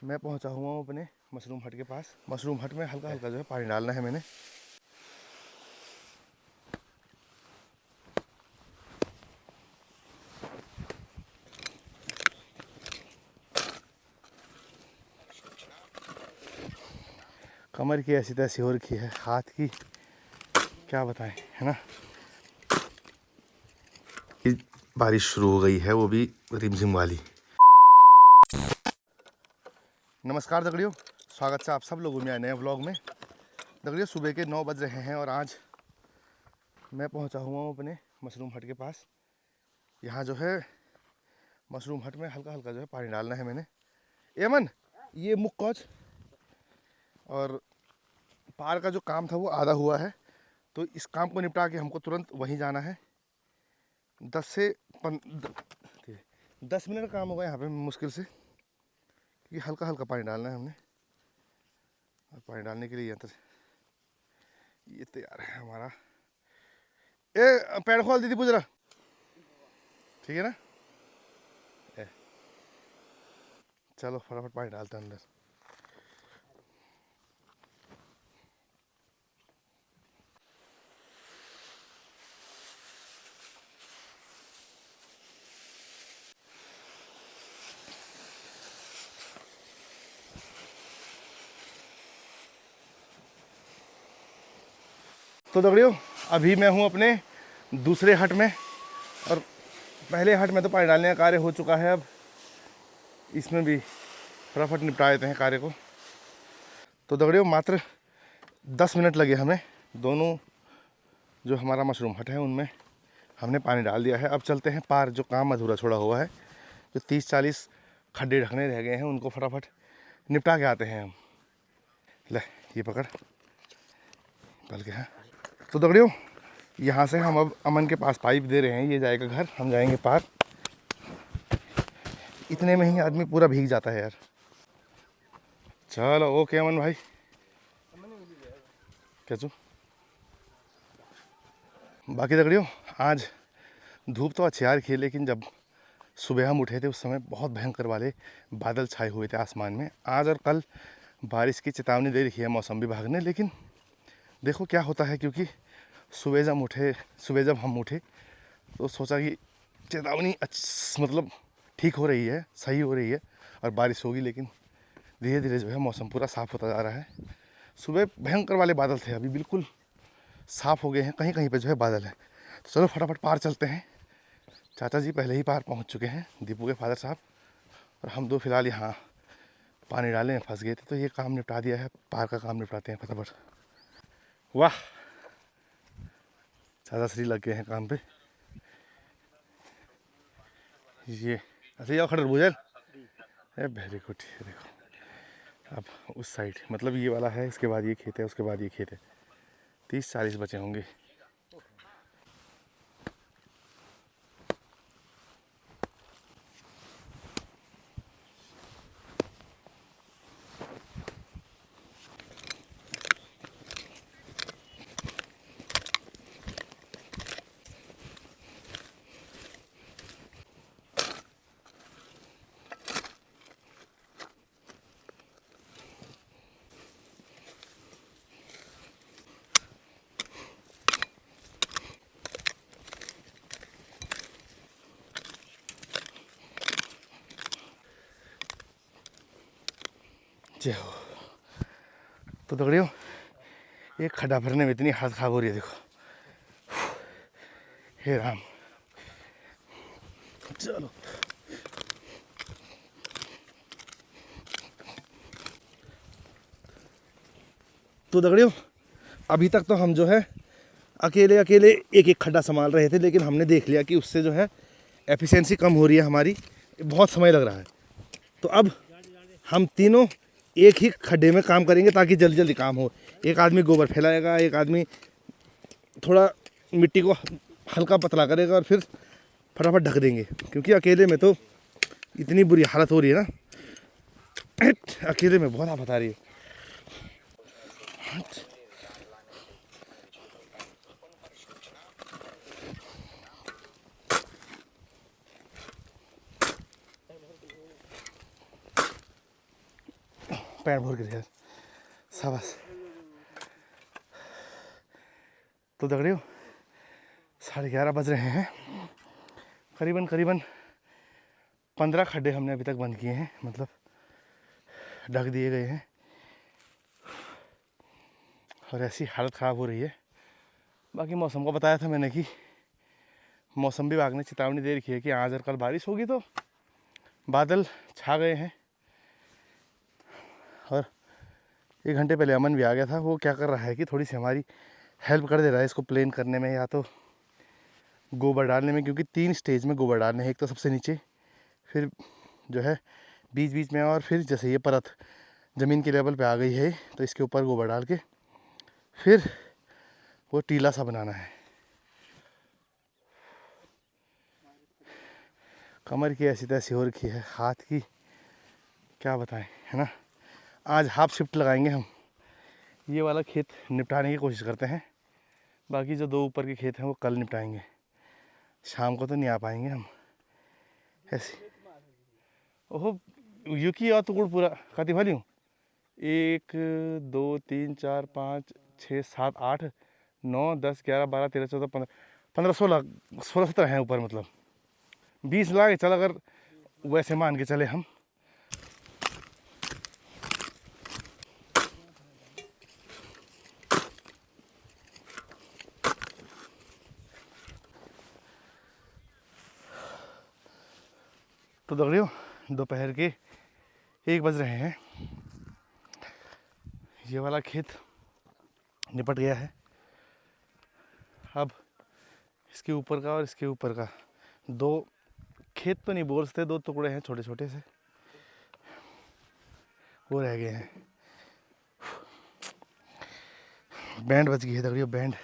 मैं पहुंचा हुआ हूँ अपने मशरूम हट के पास। मशरूम हट में हल्का हल्का जो है पानी डालना है मैंने। कमर की ऐसी तैसी हो रखी है, हाथ की क्या बताएं, है ना। बारिश शुरू हो गई है, वो भी रिमझिम वाली। नमस्कार दगड़ियों, स्वागत है आप सब लोगों में नए व्लॉग में। दगड़ियों सुबह के 9 बज रहे हैं और आज मैं पहुंचा हुआ हूं अपने मशरूम हट के पास। यहाँ जो है मशरूम हट में हल्का हल्का जो है पानी डालना है मैंने। एमन ये मुक्कोच और पार का जो काम था वो आधा हुआ है, तो इस काम को निपटा के हमको तुरंत वहीं जाना है। 10 मिनट का काम होगा यहाँ पे मुश्किल से, क्योंकि हल्का हल्का पानी डालना है हमने। और पानी डालने के लिए यंत्र ये तैयार है हमारा। ए पैर खोल दीदी पूछ रहा, ठीक है ना। चलो फटाफट पानी डालते हैं अंदर। तो दगड़ियों अभी मैं हूँ अपने दूसरे हट में, और पहले हट में तो पानी डालने का कार्य हो चुका है। अब इसमें भी फटाफट निपटा देते हैं कार्य को। तो दगड़ियों मात्र 10 मिनट लगे हमें। दोनों जो हमारा मशरूम हट है उनमें हमने पानी डाल दिया है। अब चलते हैं पार, जो काम अधूरा छोड़ा हुआ है, जो 30-40 खड्डे ढकने रह गए हैं उनको फटाफट निपटा के आते हैं हम। ले ये पकड़ पल के। हाँ तो दगड़ियों यहाँ से हम अब अमन के पास पाइप दे रहे हैं, ये जाएगा घर, हम जाएंगे पार। इतने में ही आदमी पूरा भीग जाता है यार। चलो ओके अमन भाई। क्या चू बाकी दगड़ियों आज धूप तो अच्छी आ रही है, लेकिन जब सुबह हम उठे थे उस समय बहुत भयंकर वाले बादल छाए हुए थे आसमान में। आज और कल बारिश की चेतावनी दे रखी है मौसम विभाग ने, लेकिन देखो क्या होता है। क्योंकि सुबह जब हम उठे तो सोचा कि चेतावनी मतलब ठीक हो रही है, सही हो रही है और बारिश होगी, लेकिन धीरे धीरे जो है मौसम पूरा साफ़ होता जा रहा है। सुबह भयंकर वाले बादल थे, अभी बिल्कुल साफ़ हो गए हैं, कहीं कहीं पे जो है बादल है। तो चलो फटाफट पार चलते हैं। चाचा जी पहले ही पार पहुंच चुके हैं, दीपू के फादर साहब, और हम दो फिलहाल यहाँ पानी डालने में फंस गए थे, तो ये काम निपटा दिया है। पार का काम निपटाते हैं फटाफट। वाह चाचा श्री लग गए हैं काम पे। ये अच्छा ये खड़र बुझल है, वेरी गुड। देखो अब उस साइड मतलब ये वाला है, इसके बाद ये खेत है, उसके बाद ये खेत है। 30-40 बचे होंगे। जय हो। तो दगड़ियों एक खड्डा भरने में इतनी हालत खराब हो रही है, देखो। हे राम। चलो तो दगड़ियों अभी तक तो हम जो है अकेले अकेले एक एक खड्डा संभाल रहे थे, लेकिन हमने देख लिया कि उससे जो है एफिशिएंसी कम हो रही है हमारी, बहुत समय लग रहा है। तो अब हम तीनों एक ही खड्डे में काम करेंगे ताकि जल्दी जल्दी काम हो। एक आदमी गोबर फैलाएगा, एक आदमी थोड़ा मिट्टी को हल्का पतला करेगा और फिर फटाफट ढक देंगे, क्योंकि अकेले में तो इतनी बुरी हालत हो रही है ना। अकेले में बहुत आफत आ रही है। पैंट भर गिर शाबाश। तो दगड़ियों 11:30 बज रहे हैं। करीबन 15 खड्डे हमने अभी तक बंद किए हैं, मतलब ढक दिए गए हैं, और ऐसी हालत ख़राब हो रही है। बाकी मौसम को बताया था मैंने कि मौसम विभाग ने चेतावनी दे रखी है कि आज और कल बारिश होगी, तो बादल छा गए हैं। और 1 घंटे पहले अमन भी आ गया था। वो क्या कर रहा है कि थोड़ी सी हमारी हेल्प कर दे रहा है इसको प्लेन करने में, या तो गोबर डालने में, क्योंकि 3 स्टेज में गोबर डालने हैं। एक तो सबसे नीचे, फिर जो है बीच बीच में, और फिर जैसे ये परत ज़मीन के लेवल पे आ गई है तो इसके ऊपर गोबर डाल के फिर वो टीला सा बनाना है। कमर की ऐसी तैसी हो रखी है, हाथ की क्या बताएं, है ना। आज हाफ शिफ्ट लगाएंगे हम, ये वाला खेत निपटाने की कोशिश करते हैं। बाकी जो 2 ऊपर के खेत हैं वो कल निपटाएंगे, शाम को तो नहीं आ पाएंगे हम ऐसे। ओहो युकी या तो गुड़ पूरा काती भाली हूँ। 1 2 3 4 5 6 7 8 9 10 11 12 13 14 15 16 17 हैं ऊपर, मतलब 20 ला के चल, अगर वैसे मान के चले हम। तो दगड़ियों दोपहर के 1 बज रहे हैं। ये वाला खेत निपट गया है। अब इसके ऊपर का और इसके ऊपर का 2 खेत तो नहीं बोल सकते, 2 टुकड़े हैं छोटे छोटे से, वो रह गए हैं। बैंड बच गई है दगड़ियों, बैंड।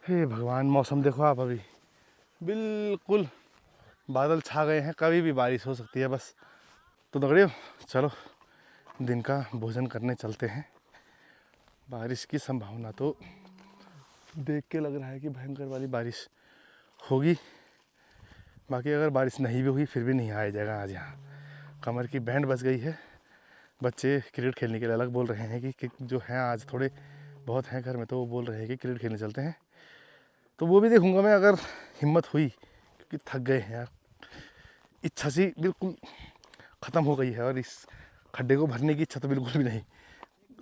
हे भगवान, मौसम देखो आप, अभी बिल्कुल बादल छा गए हैं, कभी भी बारिश हो सकती है बस। तो दगड़ियों चलो दिन का भोजन करने चलते हैं। बारिश की संभावना तो देख के लग रहा है कि भयंकर वाली बारिश होगी। बाकी अगर बारिश नहीं भी हुई फिर भी नहीं आया जाएगा आज यहाँ। कमर की बैंड बच गई है। बच्चे क्रिकेट खेलने के लिए अलग बोल रहे हैं कि जो हैं आज थोड़े बहुत हैं घर में, तो वो बोल रहे हैं कि क्रिकेट खेलने चलते हैं। तो वो भी देखूँगा मैं अगर हिम्मत हुई, क्योंकि थक गए हैं यार। इच्छा सी बिल्कुल ख़त्म हो गई है, और इस खड्डे को भरने की इच्छा तो बिल्कुल भी नहीं।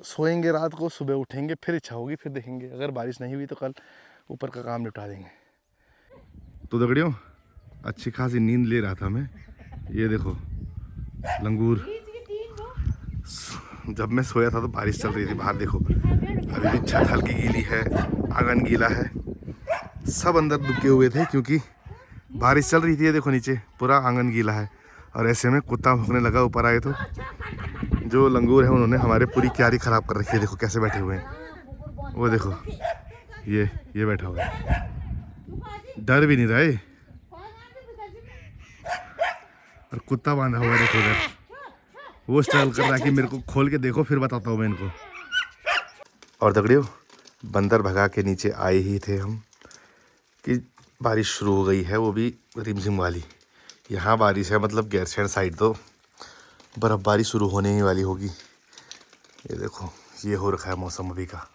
सोएंगे रात को, सुबह उठेंगे, फिर इच्छा होगी, फिर देखेंगे। अगर बारिश नहीं हुई तो कल ऊपर का काम निपटा देंगे। तो दगड़ियों अच्छी खासी नींद ले रहा था मैं। ये देखो लंगूर, जब मैं सोया था तो बारिश चल रही थी बाहर, देखो अभी भी छत हल्की गीली है, आंगन गीला है, सब अंदर दुबके हुए थे क्योंकि बारिश चल रही थी। ये देखो नीचे पूरा आंगन गीला है, और ऐसे में कुत्ता भौंकने लगा। ऊपर आए तो जो लंगूर है उन्होंने हमारे पूरी क्यारी ख़राब कर रखी है। देखो कैसे बैठे हुए हैं, वो देखो ये बैठा हुआ है, डर भी नहीं रहा है, और कुत्ता बांधा हुआ है देखो उधर। वो स्ट्रगल कर रहा है कि मेरे को खोल के देखो फिर बताता हूँ मैं इनको। और दगड़ियों बंदर भगा के नीचे आए ही थे हम कि बारिश शुरू हो गई है, वो भी रिमझिम वाली। यहाँ बारिश है, मतलब गैरसैंण साइड तो बर्फ़बारी शुरू होने ही वाली होगी। ये देखो ये हो रखा है मौसम अभी का।